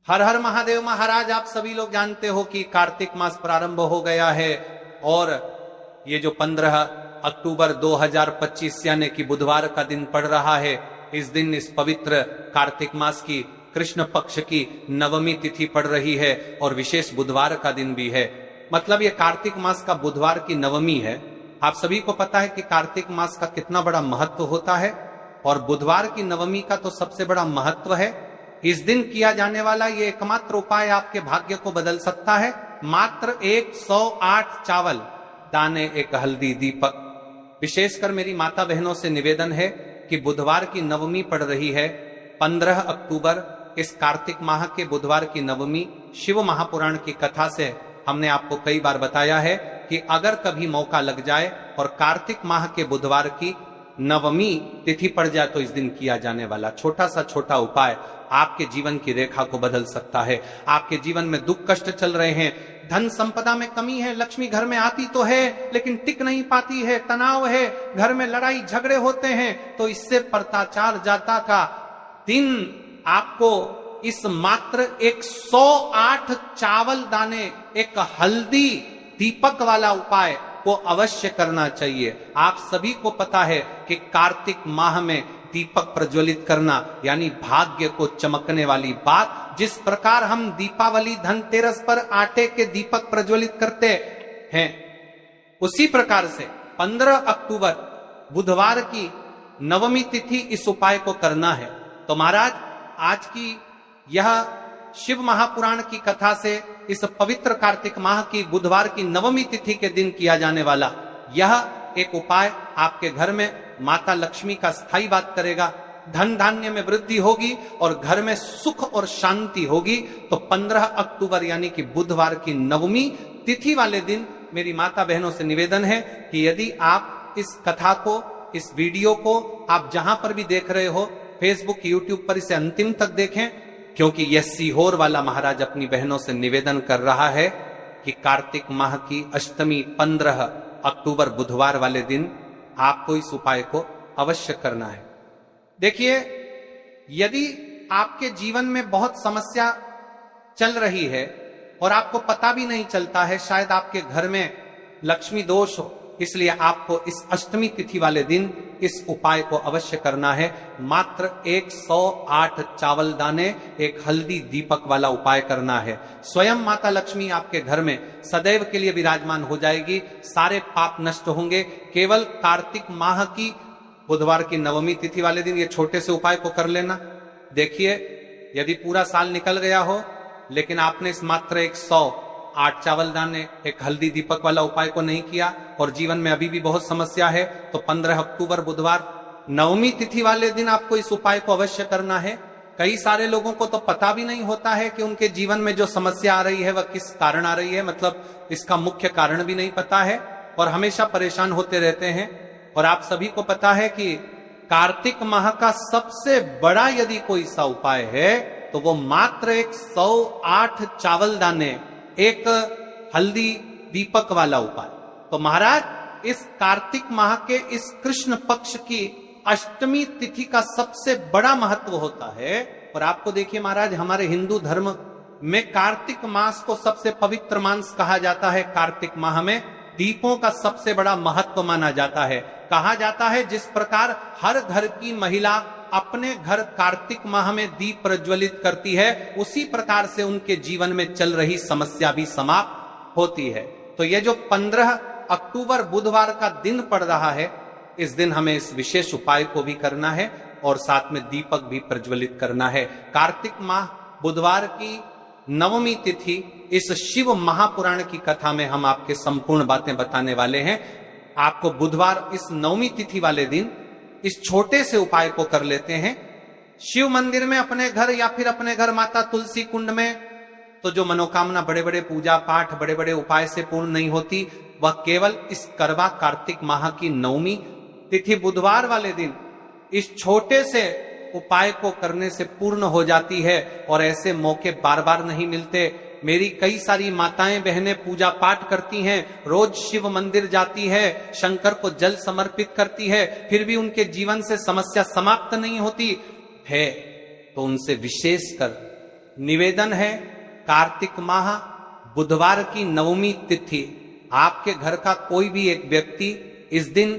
हर हर महादेव महाराज। आप सभी लोग जानते हो कि कार्तिक मास प्रारंभ हो गया है और ये जो 15 अक्टूबर 2025 यानी कि बुधवार का दिन पड़ रहा है, इस दिन इस पवित्र कार्तिक मास की कृष्ण पक्ष की नवमी तिथि पड़ रही है और विशेष बुधवार का दिन भी है। मतलब ये कार्तिक मास का बुधवार की नवमी है। आप सभी को पता है कि कार्तिक मास का कितना बड़ा महत्व होता है और बुधवार की नवमी का तो सबसे बड़ा महत्व है। इस दिन किया जाने वाला ये एकमात्र उपाय आपके भाग्य को बदल सकता है। मात्र 108 चावल दाने, एक हल्दी, दीपक। विशेषकर मेरी माता बहनों से निवेदन है कि बुधवार की नवमी पड़ रही है 15 अक्टूबर। इस कार्तिक माह के बुधवार की नवमी शिव महापुराण की कथा से हमने आपको कई बार बताया है कि अगर कभी मौका लग जाए और कार्तिक माह के बुधवार की नवमी तिथि पड़ जाए तो इस दिन किया जाने वाला छोटा सा छोटा उपाय आपके जीवन की रेखा को बदल सकता है। आपके जीवन में दुख कष्ट चल रहे हैं, धन संपदा में कमी है, लक्ष्मी घर में आती तो है लेकिन टिक नहीं पाती है, तनाव है, घर में लड़ाई झगड़े होते हैं, तो इससे पताचार जाता का दिन आपको इस मात्र 108 चावल दाने, एक हल्दी, दीपक वाला उपाय को अवश्य करना चाहिए। आप सभी को पता है कि कार्तिक माह में दीपक प्रज्वलित करना यानी भाग्य को चमकने वाली बात। जिस प्रकार हम दीपावली धनतेरस पर आटे के दीपक प्रज्वलित करते हैं, उसी प्रकार से 15 अक्टूबर बुधवार की नवमी तिथि इस उपाय को करना है। तो महाराज, आज की यह शिव महापुराण की कथा से इस पवित्र कार्तिक माह की बुधवार की नवमी तिथि के दिन किया जाने वाला यह एक उपाय आपके घर में माता लक्ष्मी का स्थायी बात करेगा। धन धान्य में वृद्धि होगी और घर में सुख और शांति होगी। तो 15 अक्टूबर यानी कि बुधवार की नवमी तिथि वाले दिन मेरी माता बहनों से निवेदन है कि यदि आप इस कथा को, इस वीडियो को आप जहां पर भी देख रहे हो, फेसबुक, यूट्यूब पर इसे अंतिम तक देखें, क्योंकि यह सीहोर वाला महाराज अपनी बहनों से निवेदन कर रहा है कि कार्तिक माह की अष्टमी 15 अक्टूबर बुधवार वाले दिन आपको इस उपाय को अवश्य करना है। देखिए, यदि आपके जीवन में बहुत समस्या चल रही है और आपको पता भी नहीं चलता है, शायद आपके घर में लक्ष्मी दोष हो, इसलिए आपको इस अष्टमी तिथि वाले दिन इस उपाय को अवश्य करना है। मात्र 108 चावल दाने, एक हल्दी, दीपक वाला उपाय करना है। स्वयं माता लक्ष्मी आपके घर में सदैव के लिए विराजमान हो जाएगी, सारे पाप नष्ट होंगे। केवल कार्तिक माह की बुधवार की नवमी तिथि वाले दिन ये छोटे से उपाय को कर लेना। देखिए, यदि पूरा साल निकल गया हो लेकिन आपने इस मात्र 108 चावल दाने, एक हल्दी, दीपक वाला उपाय को नहीं किया और जीवन में अभी भी बहुत समस्या है, तो 15 अक्टूबर बुधवार नवमी तिथि वाले दिन आपको इस उपाय को अवश्य करना है। कई सारे लोगों को तो पता भी नहीं होता है कि उनके जीवन में जो समस्या आ रही है वह किस कारण आ रही है, मतलब इसका मुख्य कारण भी नहीं पता है और हमेशा परेशान होते रहते हैं। और आप सभी को पता है कि कार्तिक माह का सबसे बड़ा यदि कोई सा उपाय है तो वो मात्र 108 चावल दाने, एक हल्दी, दीपक वाला उपाय। तो महाराज, इस कार्तिक माह के इस कृष्ण पक्ष की अष्टमी तिथि का सबसे बड़ा महत्व होता है। और आपको देखिए महाराज, हमारे हिंदू धर्म में कार्तिक मास को सबसे पवित्र मास कहा जाता है। कार्तिक माह में दीपों का सबसे बड़ा महत्व माना जाता है। कहा जाता है जिस प्रकार हर घर की महिला अपने घर कार्तिक माह में दीप प्रज्वलित करती है, उसी प्रकार से उनके जीवन में चल रही समस्या भी समाप्त होती है। तो ये जो 15 अक्टूबर बुधवार का दिन पड़ रहा है, इस दिन हमें इस विशेष उपाय को भी करना है और साथ में दीपक भी प्रज्वलित करना है। कार्तिक माह बुधवार की नवमी तिथि, इस शिव महापुराण की कथा में हम आपके संपूर्ण बातें बताने वाले हैं। आपको बुधवार इस नवमी तिथि वाले दिन इस छोटे से उपाय को कर लेते हैं। शिव मंदिर में अपने घर या फिर अपने घर माता तुलसी कुंड में तो जो मनोकामना बड़े बड़े पूजा पाठ, बड़े बड़े उपाय से पूर्ण नहीं होती, वह केवल इस करवा कार्तिक माह की नवमी तिथि बुधवार वाले दिन इस छोटे से उपाय को करने से पूर्ण हो जाती है। और ऐसे मौके बार बार नहीं मिलते। मेरी कई सारी माताएं बहनें पूजा पाठ करती हैं, रोज शिव मंदिर जाती है, शंकर को जल समर्पित करती है, फिर भी उनके जीवन से समस्या समाप्त नहीं होती है। तो उनसे विशेषकर निवेदन है, कार्तिक माह बुधवार की नवमी तिथि आपके घर का कोई भी एक व्यक्ति इस दिन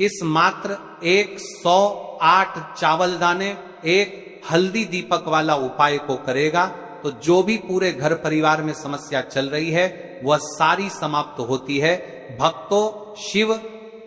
इस मात्र 108 चावल दाने, एक हल्दी दीपक वाला उपाय को करेगा तो जो भी पूरे घर परिवार में समस्या चल रही है वह सारी समाप्त होती है। भक्तों, शिव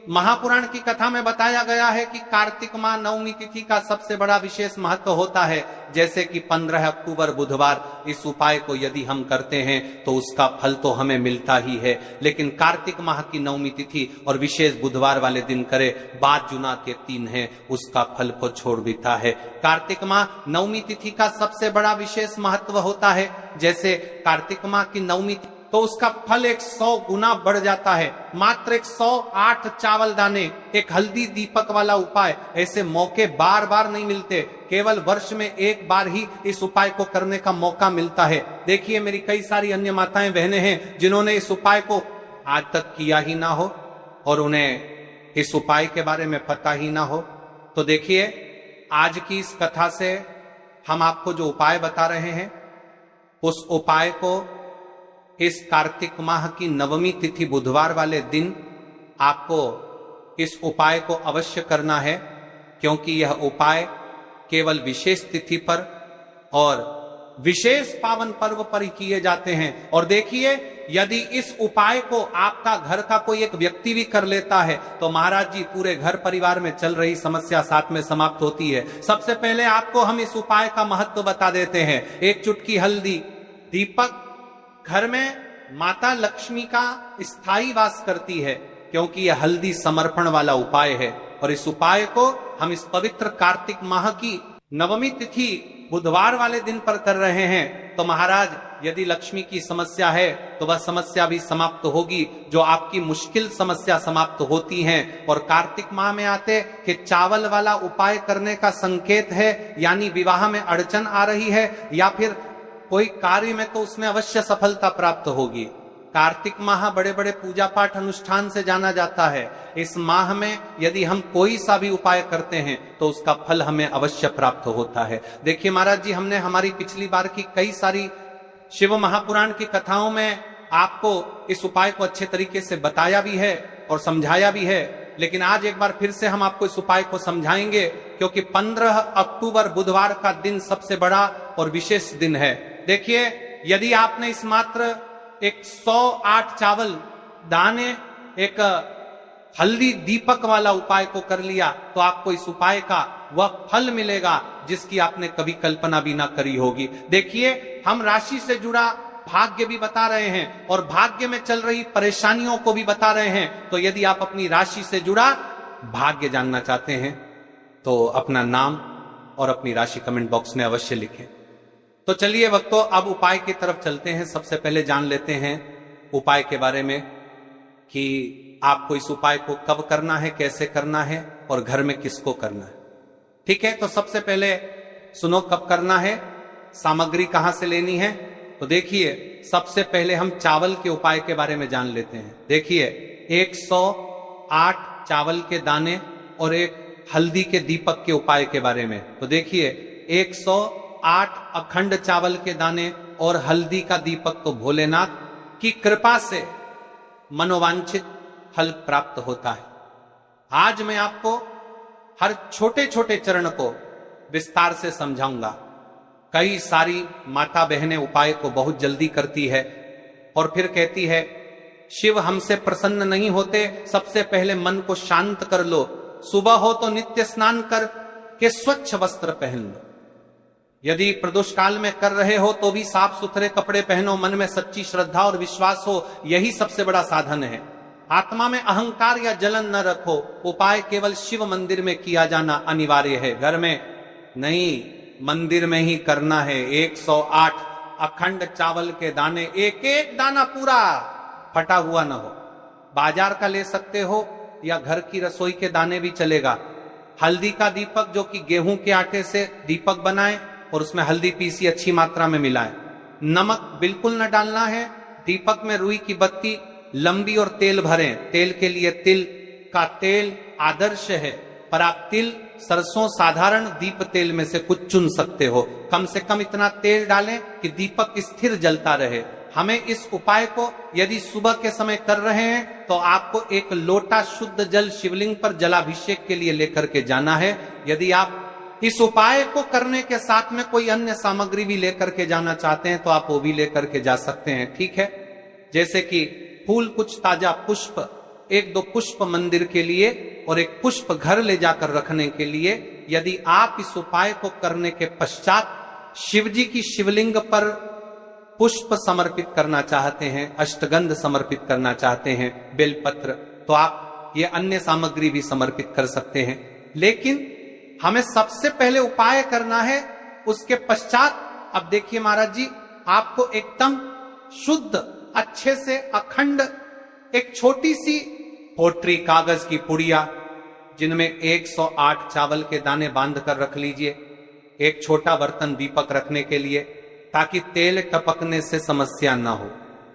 महापुराण की कथा में बताया गया है कि कार्तिक माह नवमी तिथि का सबसे बड़ा विशेष महत्व होता है। जैसे कि 15 अक्टूबर बुधवार इस उपाय को यदि हम करते हैं तो उसका फल तो हमें मिलता ही है, लेकिन कार्तिक माह की नवमी तिथि और विशेष बुधवार वाले दिन करे, बाद जुना के 3 है, उसका फल को छोड़ देता है। कार्तिक माह नवमी तिथि का सबसे बड़ा विशेष महत्व होता है। जैसे कार्तिक माह की नवमी तो उसका फल 100 गुना बढ़ जाता है। मात्र 108 चावल दाने, एक हल्दी दीपक वाला उपाय, ऐसे मौके बार बार नहीं मिलते, केवल वर्ष में एक बार ही इस उपाय को करने का मौका मिलता है। देखिए, मेरी कई सारी अन्य माताएं बहनें हैं जिन्होंने इस उपाय को आज तक किया ही ना हो और उन्हें इस उपाय के बारे में पता ही ना हो। तो देखिए, आज की इस कथा से हम आपको जो उपाय बता रहे हैं उस उपाय को इस कार्तिक माह की नवमी तिथि बुधवार वाले दिन आपको इस उपाय को अवश्य करना है, क्योंकि यह उपाय केवल विशेष तिथि पर और विशेष पावन पर्व पर ही किए जाते हैं। और देखिए, यदि इस उपाय को आपका घर का कोई एक व्यक्ति भी कर लेता है तो महाराज जी पूरे घर परिवार में चल रही समस्या साथ में समाप्त होती है। सबसे पहले आपको हम इस उपाय का महत्व बता देते हैं। एक चुटकी हल्दी दीपक घर में माता लक्ष्मी का स्थायी वास करती है, क्योंकि यह हल्दी समर्पण वाला उपाय है। और इस उपाय को हम इस पवित्र कार्तिक माह की नवमी तिथि बुधवार वाले दिन पर कर रहे हैं। तो महाराज, यदि लक्ष्मी की समस्या है तो वह समस्या भी समाप्त होगी, जो आपकी मुश्किल समस्या समाप्त होती हैं। और कार्तिक माह में आते कि चावल वाला उपाय करने का संकेत है, यानी विवाह में अड़चन आ रही है या फिर कोई कार्य में, तो उसमें अवश्य सफलता प्राप्त होगी। कार्तिक माह बड़े बड़े पूजा पाठ अनुष्ठान से जाना जाता है। इस माह में यदि हम कोई सा भी उपाय करते हैं तो उसका फल हमें अवश्य प्राप्त होता है। देखिए महाराज जी, हमने हमारी पिछली बार की कई सारी शिव महापुराण की कथाओं में आपको इस उपाय को अच्छे तरीके से बताया भी है और समझाया भी है, लेकिन आज एक बार फिर से हम आपको इस उपाय को समझाएंगे, क्योंकि 15 अक्टूबर बुधवार का दिन सबसे बड़ा और विशेष दिन है। देखिए, यदि आपने इस मात्र 108 चावल दाने, एक हल्दी दीपक वाला उपाय को कर लिया तो आपको इस उपाय का वह फल मिलेगा जिसकी आपने कभी कल्पना भी ना करी होगी। देखिए, हम राशि से जुड़ा भाग्य भी बता रहे हैं और भाग्य में चल रही परेशानियों को भी बता रहे हैं। तो यदि आप अपनी राशि से जुड़ा भाग्य जानना चाहते हैं तो अपना नाम और अपनी राशि कमेंट बॉक्स में अवश्य लिखें। तो चलिए भक्तों, अब उपाय की तरफ चलते हैं। सबसे पहले जान लेते हैं उपाय के बारे में कि आपको इस उपाय को कब करना है, कैसे करना है और घर में किसको करना है। ठीक है, तो सबसे पहले सुनो कब करना है, सामग्री कहां से लेनी है। तो देखिए, सबसे पहले हम चावल के उपाय के बारे में जान लेते हैं। देखिए, 108 चावल के दाने और एक हल्दी के दीपक के उपाय के बारे में। तो देखिए, 108 अखंड चावल के दाने और हल्दी का दीपक तो भोलेनाथ की कृपा से मनोवांछित फल प्राप्त होता है। आज मैं आपको हर छोटे छोटे चरण को विस्तार से समझाऊंगा। कई सारी माता बहनें उपाय को बहुत जल्दी करती है और फिर कहती है, शिव हमसे प्रसन्न नहीं होते, सबसे पहले मन को शांत कर लो, सुबह हो तो नित्य स्नान कर के स्वच्छ वस्त्र पहन लो, यदि प्रदोष काल में कर रहे हो तो भी साफ सुथरे कपड़े पहनो, मन में सच्ची श्रद्धा और विश्वास हो, यही सबसे बड़ा साधन है। आत्मा में अहंकार या जलन न रखो। उपाय केवल शिव मंदिर में किया जाना अनिवार्य है, घर में नहीं, मंदिर में ही करना है। 108 अखंड चावल के दाने, एक एक दाना पूरा फटा हुआ न हो। बाजार का ले सकते हो या घर की रसोई के दाने भी चलेगा। हल्दी का दीपक जो कि गेहूं के आटे से दीपक बनाए और उसमें हल्दी पीसी अच्छी मात्रा में मिलाएं। नमक बिल्कुल न डालना है। दीपक में रुई की बत्ती लंबी और तेल भरें। तेल के लिए तिल का तेल आदर्श है, पर आप तिल सरसों साधारण दीप तेल में से कुछ चुन सकते हो। कम से कम इतना तेल डालें कि दीपक स्थिर जलता रहे। हमें इस उपाय को यदि सुबह के समय कर रहे हैं तो आपको एक लोटा शुद्ध जल शिवलिंग पर जलाभिषेक के लिए लेकर के जाना है। यदि आप इस उपाय को करने के साथ में कोई अन्य सामग्री भी लेकर के जाना चाहते हैं तो आप वो भी लेकर के जा सकते हैं, ठीक है। जैसे कि फूल, कुछ ताजा पुष्प, 1-2 पुष्प मंदिर के लिए और एक पुष्प घर ले जाकर रखने के लिए। यदि आप इस उपाय को करने के पश्चात शिव जी की शिवलिंग पर पुष्प समर्पित करना चाहते हैं, अष्टगंध समर्पित करना चाहते हैं, बेलपत्र, तो आप ये अन्य सामग्री भी समर्पित कर सकते हैं। लेकिन हमें सबसे पहले उपाय करना है, उसके पश्चात अब देखिए महाराज जी, आपको एकदम शुद्ध, अच्छे से अखंड एक छोटी सी पोटरी कागज की पुड़िया जिनमें 108 चावल के दाने बांध कर रख लीजिए। एक छोटा बर्तन दीपक रखने के लिए, ताकि तेल टपकने से समस्या ना हो।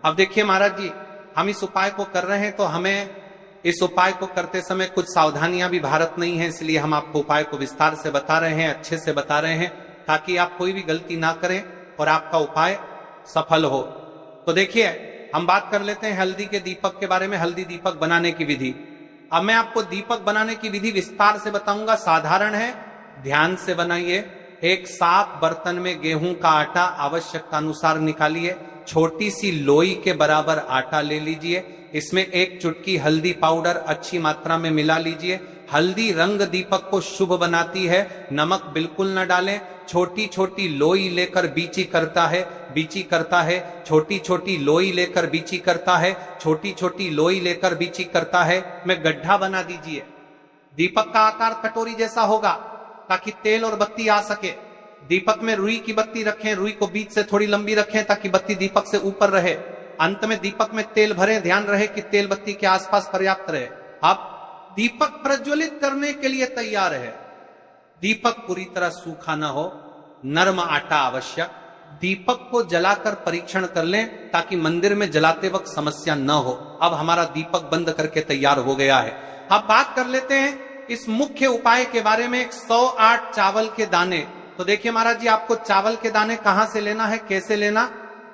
अब देखिए महाराज जी, हम इस उपाय को कर रहे हैं तो हमें इस उपाय को करते समय कुछ सावधानियां भी भारत नहीं है, इसलिए हम आपको उपाय को विस्तार से बता रहे हैं, अच्छे से बता रहे हैं, ताकि आप कोई भी गलती ना करें और आपका उपाय सफल हो। तो देखिए, हम बात कर लेते हैं हल्दी के दीपक के बारे में, हल्दी दीपक बनाने की विधि। अब मैं आपको दीपक बनाने की विधि विस्तार से बताऊंगा, साधारण है, ध्यान से बनाइए। एक साफ बर्तन में गेहूं का आटा आवश्यकता अनुसार निकालिए, छोटी सी लोई के बराबर आटा ले लीजिए, इसमें 1 चुटकी हल्दी पाउडर अच्छी मात्रा में मिला लीजिए। हल्दी रंग दीपक को शुभ बनाती है, नमक बिल्कुल न डालें। छोटी छोटी लोई लेकर बीची करता है, बीची करता है, छोटी छोटी लोई लेकर बीची करता है, छोटी छोटी लोई लेकर बीची करता है। में गड्ढा बना दीजिए, दीपक का आकार कटोरी जैसा होगा ताकि तेल और बत्ती आ सके। दीपक में रुई की बत्ती रखें, रुई को बीच से थोड़ी लंबी रखें ताकि बत्ती दीपक से ऊपर रहे। अंत में दीपक में तेल भरें, ध्यान रहे कि तेल बत्ती के आसपास पर्याप्त रहे। अब दीपक प्रज्वलित करने के लिए तैयार है। दीपक पूरी तरह सूखा ना हो, नरम आटा आवश्यक। दीपक को जलाकर परीक्षण कर लें ताकि मंदिर में जलाते वक्त समस्या न हो। अब हमारा दीपक बंद करके तैयार हो गया है। अब बात कर लेते हैं इस मुख्य उपाय के बारे में, 108 चावल के दाने। तो देखिए महाराज जी, आपको चावल के दाने कहां से लेना है, कैसे लेना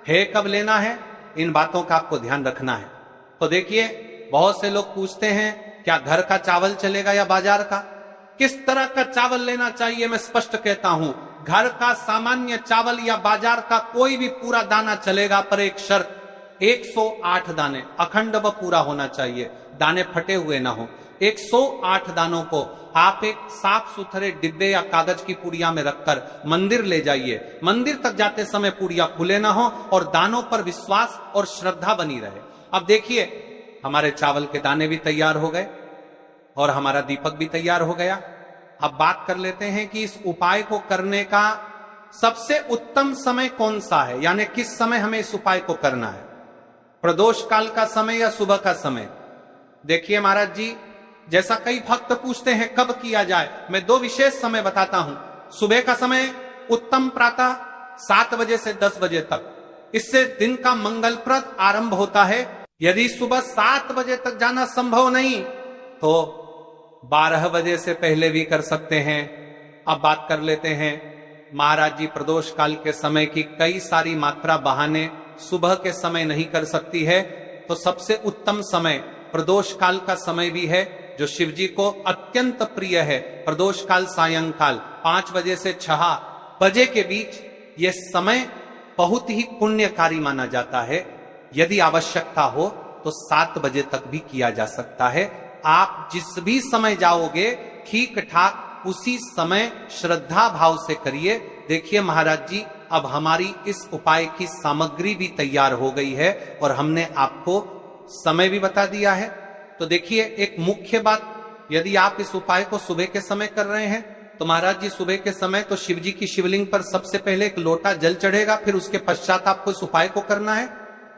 है, कब लेना है, इन बातों का आपको ध्यान रखना है। तो देखिए, बहुत से लोग पूछते हैं क्या घर का चावल चलेगा या बाजार का, किस तरह का चावल लेना चाहिए। मैं स्पष्ट कहता हूं, घर का सामान्य चावल या बाजार का कोई भी पूरा दाना चलेगा, पर एक शर्त, 108 दाने अखंड व पूरा होना चाहिए, दाने फटे हुए ना हो। 108 दानों को आप एक साफ सुथरे डिब्बे या कागज की पुड़िया में रखकर मंदिर ले जाइए। मंदिर तक जाते समय पुड़िया खुले ना हो और दानों पर विश्वास और श्रद्धा बनी रहे। अब देखिए, हमारे चावल के दाने भी तैयार हो गए और हमारा दीपक भी तैयार हो गया। अब बात कर लेते हैं कि इस उपाय को करने का सबसे उत्तम समय कौन सा है, यानी किस समय हमें इस उपाय को करना है, प्रदोष काल का समय या सुबह का समय। देखिए महाराज जी, जैसा कई भक्त पूछते हैं कब किया जाए, मैं 2 विशेष समय बताता हूं। सुबह का समय उत्तम प्रातः 7 बजे से 10 बजे तक, इससे दिन का मंगलप्रद आरंभ होता है। यदि सुबह 7 बजे तक जाना संभव नहीं तो 12 बजे से पहले भी कर सकते हैं। अब बात कर लेते हैं महाराज जी, प्रदोष काल के समय की कई सारी मात्रा बहाने सुबह के समय नहीं कर सकती है, तो सबसे उत्तम समय प्रदोष काल का समय भी है जो शिव जी को अत्यंत प्रिय है। प्रदोष काल सायंकाल 5 बजे से 6 बजे के बीच यह समय बहुत ही पुण्यकारी माना जाता है। यदि आवश्यकता हो तो 7 बजे तक भी किया जा सकता है। आप जिस भी समय जाओगे ठीक ठाक उसी समय श्रद्धा भाव से करिए। देखिए महाराज जी, अब हमारी इस उपाय की सामग्री भी तैयार हो गई है और हमने आपको समय भी बता दिया है। तो देखिए, एक मुख्य बात, यदि आप इस उपाय को सुबह के समय कर रहे हैं तो महाराज जी सुबह के समय तो शिव जी की शिवलिंग पर सबसे पहले एक लोटा जल चढ़ेगा, फिर उसके पश्चात आपको इस उपाय को करना है।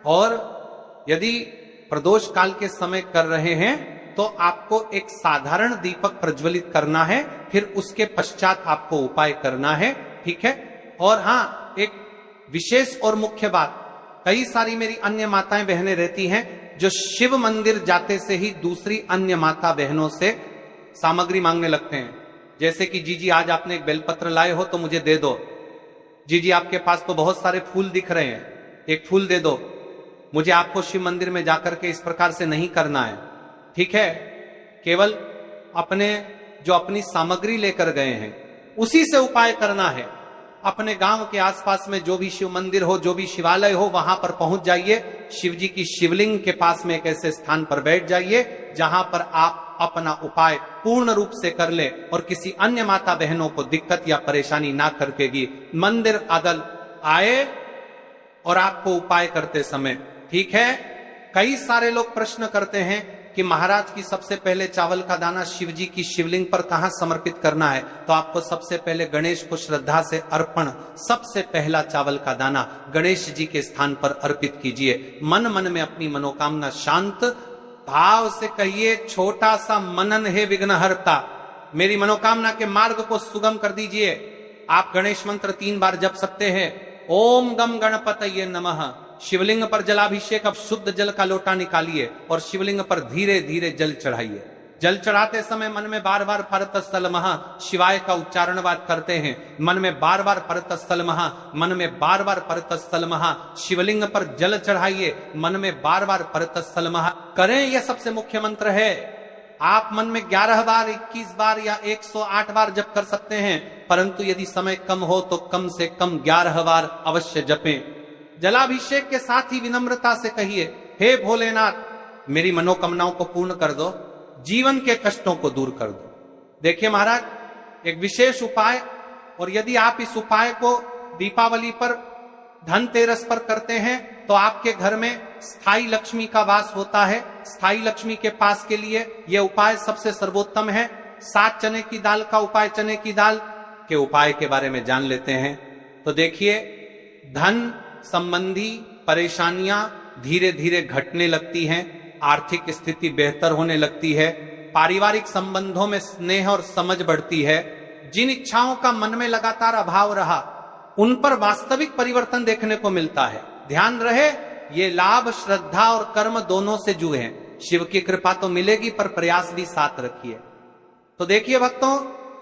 और यदि प्रदोष काल के समय कर रहे हैं तो आपको एक साधारण दीपक प्रज्वलित करना है, फिर उसके पश्चात आपको उपाय करना है, ठीक है। और हाँ, एक विशेष और मुख्य बात, कई सारी मेरी अन्य माताएं बहनें रहती हैं जो शिव मंदिर जाते से ही दूसरी अन्य माता बहनों से सामग्री मांगने लगते हैं। जैसे कि जी आज आपने एक बेलपत्र लाए हो तो मुझे दे दो। जी आपके पास तो बहुत सारे फूल दिख रहे हैं, एक फूल दे दो। मुझे आपको शिव मंदिर में जाकर के इस प्रकार से नहीं करना है, ठीक है। केवल अपनी सामग्री लेकर गए हैं उसी से उपाय करना है। अपने गांव के आसपास में जो भी शिव मंदिर हो, जो भी शिवालय हो, वहां पर पहुंच जाइए। शिव जी की शिवलिंग के पास में एक ऐसे स्थान पर बैठ जाइए जहां पर आप अपना उपाय पूर्ण रूप से कर ले और किसी अन्य माता बहनों को दिक्कत या परेशानी ना करकेगी। मंदिर आदल आए और आपको उपाय करते समय, ठीक है। कई सारे लोग प्रश्न करते हैं कि महाराज की सबसे पहले चावल का दाना शिव जी की शिवलिंग पर कहां समर्पित करना है। तो आपको सबसे पहले गणेश को श्रद्धा से अर्पण, सबसे पहला चावल का दाना गणेश जी के स्थान पर अर्पित कीजिए। मन में अपनी मनोकामना शांत भाव से कहिए, छोटा सा मनन है विघ्नहर्ता, मेरी मनोकामना के मार्ग को सुगम कर दीजिए। आप गणेश मंत्र 3 बार जप सकते हैं। ओम गम गणपतये नमः। शिवलिंग पर जलाभिषेक, अब शुद्ध जल का लोटा निकालिए और शिवलिंग पर धीरे धीरे जल चढ़ाइए। जल चढ़ाते समय मन में बार बार परतस्थलमः शिवाय का उच्चारण बात करते हैं। मन में बार बार परतस्थलमः, मन में बार बार परतस्थलमः। शिवलिंग पर जल चढ़ाइए, मन में बार बार परतस्थलमः करें। यह सबसे मुख्य मंत्र है। आप मन में 11 बार, 21 बार या 108 बार जप कर सकते हैं, परंतु यदि समय कम हो तो कम से कम 11 बार अवश्य जपें। जलाभिषेक के साथ ही विनम्रता से कहिए, हे भोलेनाथ मेरी मनोकामनाओं को पूर्ण कर दो, जीवन के कष्टों को दूर कर दो। देखिए महाराज, एक विशेष उपाय, और यदि आप इस उपाय को दीपावली पर, धनतेरस पर करते हैं तो आपके घर में स्थायी लक्ष्मी का वास होता है। स्थायी लक्ष्मी के पास के लिए यह उपाय सबसे सर्वोत्तम है। 7 चने की दाल का उपाय, चने की दाल के उपाय के बारे में जान लेते हैं। तो देखिए, धन संबंधी परेशानियां धीरे धीरे घटने लगती हैं, आर्थिक स्थिति बेहतर होने लगती है, पारिवारिक संबंधों में स्नेह और समझ बढ़ती है। जिन इच्छाओं का मन में लगातार अभाव रहा, उन पर वास्तविक परिवर्तन देखने को मिलता है। ध्यान रहे, ये लाभ श्रद्धा और कर्म दोनों से जुड़े हैं। शिव की कृपा तो मिलेगी, पर प्रयास भी साथ रखिए। तो देखिए भक्तों,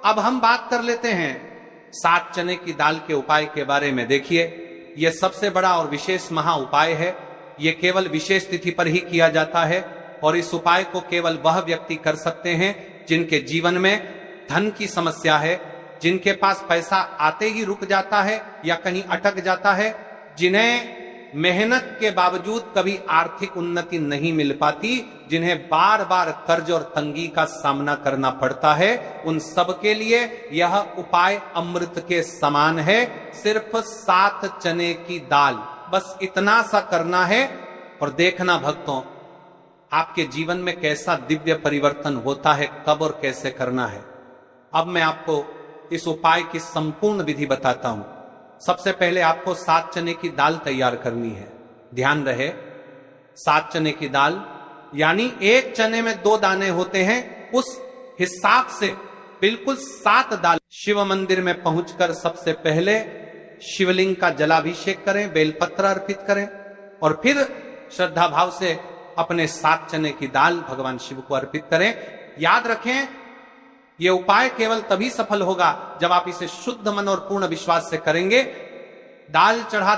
अब हम बात कर लेते हैं 7 चने की दाल के उपाय के बारे में। देखिए, यह सबसे बड़ा और विशेष महा उपाय है। यह केवल विशेष तिथि पर ही किया जाता है और इस उपाय को केवल वह व्यक्ति कर सकते हैं जिनके जीवन में धन की समस्या है, जिनके पास पैसा आते ही रुक जाता है या कहीं अटक जाता है, जिन्हें मेहनत के बावजूद कभी आर्थिक उन्नति नहीं मिल पाती, जिन्हें बार बार कर्ज और तंगी का सामना करना पड़ता है, उन सब के लिए यह उपाय अमृत के समान है। सिर्फ 7 चने की दाल, बस इतना सा करना है और देखना भक्तों, आपके जीवन में कैसा दिव्य परिवर्तन होता है, कब और कैसे करना है। अब मैं आपको इस उपाय की संपूर्ण विधि बताता हूं। सबसे पहले आपको 7 चने की दाल तैयार करनी है। ध्यान रहे, 7 चने की दाल यानी एक चने में 2 दाने होते हैं, उस हिसाब से बिल्कुल 7 दाल। शिव मंदिर में पहुंचकर सबसे पहले शिवलिंग का जलाभिषेक करें, बेलपत्र अर्पित करें और फिर श्रद्धा भाव से अपने 7 चने की दाल भगवान शिव को अर्पित करें। याद रखें, यह उपाय केवल तभी सफल होगा जब आप इसे शुद्ध मन और पूर्ण विश्वास से करेंगे। दाल चढ़ाते